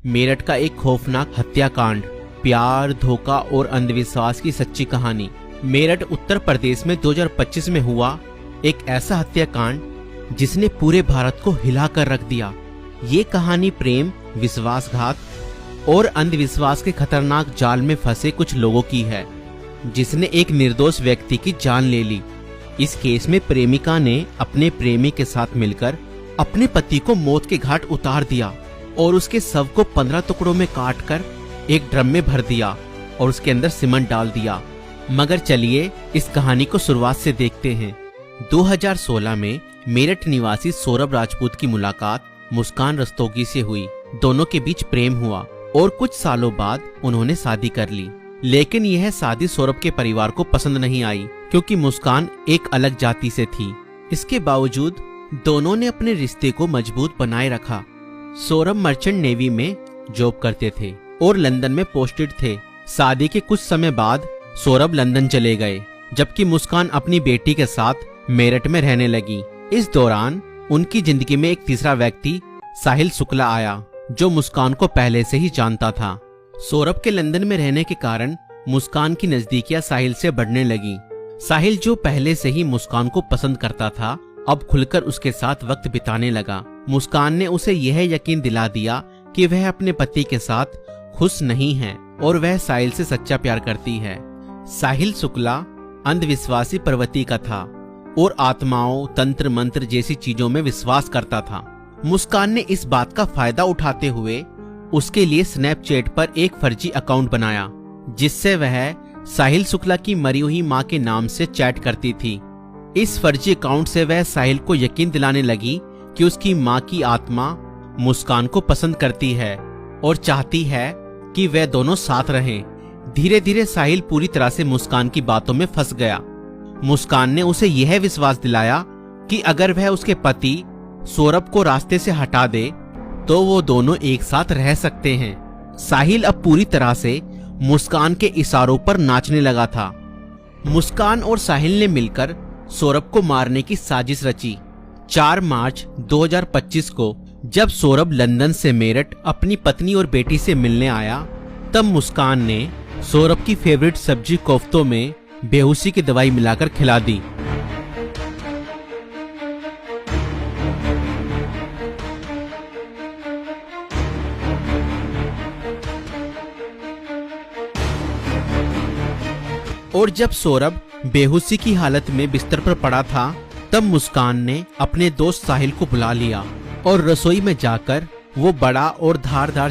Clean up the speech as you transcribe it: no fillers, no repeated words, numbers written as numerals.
मेरठ का एक खौफनाक हत्याकांड, प्यार, धोखा और अंधविश्वास की सच्ची कहानी। मेरठ उत्तर प्रदेश में 2025 में हुआ एक ऐसा हत्याकांड जिसने पूरे भारत को हिलाकर रख दिया। ये कहानी प्रेम, विश्वासघात और अंधविश्वास के खतरनाक जाल में फंसे कुछ लोगों की है, जिसने एक निर्दोष व्यक्ति की जान ले ली। इस केस में प्रेमिका ने अपने प्रेमी के साथ मिलकर अपने पति को मौत के घाट उतार दिया और उसके शव को 15 टुकड़ों में काटकर एक ड्रम में भर दिया और उसके अंदर सीमेंट डाल दिया। मगर चलिए इस कहानी को शुरुआत से देखते हैं। 2016 में मेरठ निवासी सौरभ राजपूत की मुलाकात मुस्कान रस्तोगी से हुई। दोनों के बीच प्रेम हुआ और कुछ सालों बाद उन्होंने शादी कर ली। लेकिन यह शादी सौरभ के परिवार को पसंद नहीं आई, क्योंकि मुस्कान एक अलग जाति से थी। इसके बावजूद दोनों ने अपने रिश्ते को मजबूत बनाए रखा। सौरभ मर्चेंट नेवी में जॉब करते थे और लंदन में पोस्टेड थे। शादी के कुछ समय बाद सौरभ लंदन चले गए, जबकि मुस्कान अपनी बेटी के साथ मेरठ में रहने लगी। इस दौरान उनकी जिंदगी में एक तीसरा व्यक्ति साहिल शुक्ला आया, जो मुस्कान को पहले से ही जानता था। सौरभ के लंदन में रहने के कारण मुस्कान की नजदीकियां साहिल से बढ़ने लगी। साहिल, जो पहले से ही मुस्कान को पसंद करता था, अब खुलकर उसके साथ वक्त बिताने लगा। मुस्कान ने उसे यह यकीन दिला दिया कि वह अपने पति के साथ खुश नहीं है और वह साहिल से सच्चा प्यार करती है। साहिल शुक्ला अंधविश्वासी प्रवृत्ति का था और आत्माओं, तंत्र मंत्र जैसी चीजों में विश्वास करता था। मुस्कान ने इस बात का फायदा उठाते हुए उसके लिए स्नैपचैट पर एक फर्जी अकाउंट बनाया, जिससे वह साहिल शुक्ला की मरी हुई मां के नाम से चैट करती थी। इस फर्जी अकाउंट से वह साहिल को यकीन दिलाने लगी कि उसकी मां की आत्मा मुस्कान को पसंद करती है और चाहती है कि वे दोनों साथ रहें। धीरे धीरे साहिल पूरी तरह से मुस्कान की बातों में फंस गया। मुस्कान ने उसे यह विश्वास दिलाया कि अगर वह उसके पति सौरभ को रास्ते से हटा दे तो वो दोनों एक साथ रह सकते हैं। साहिल अब पूरी तरह से मुस्कान के इशारों पर नाचने लगा था। मुस्कान और साहिल ने मिलकर सौरभ को मारने की साजिश रची। 4 मार्च 2025 को जब सौरभ लंदन से मेरठ अपनी पत्नी और बेटी से मिलने आया, तब मुस्कान ने सौरभ की फेवरेट सब्जी कोफ्तों में बेहोशी की दवाई मिलाकर खिला दी। और जब सौरभ बेहोशी की हालत में बिस्तर पर पड़ा था, तब मुस्कान ने अपने दोस्त साहिल को बुला लिया और रसोई में जाकर वो बड़ा और धारदार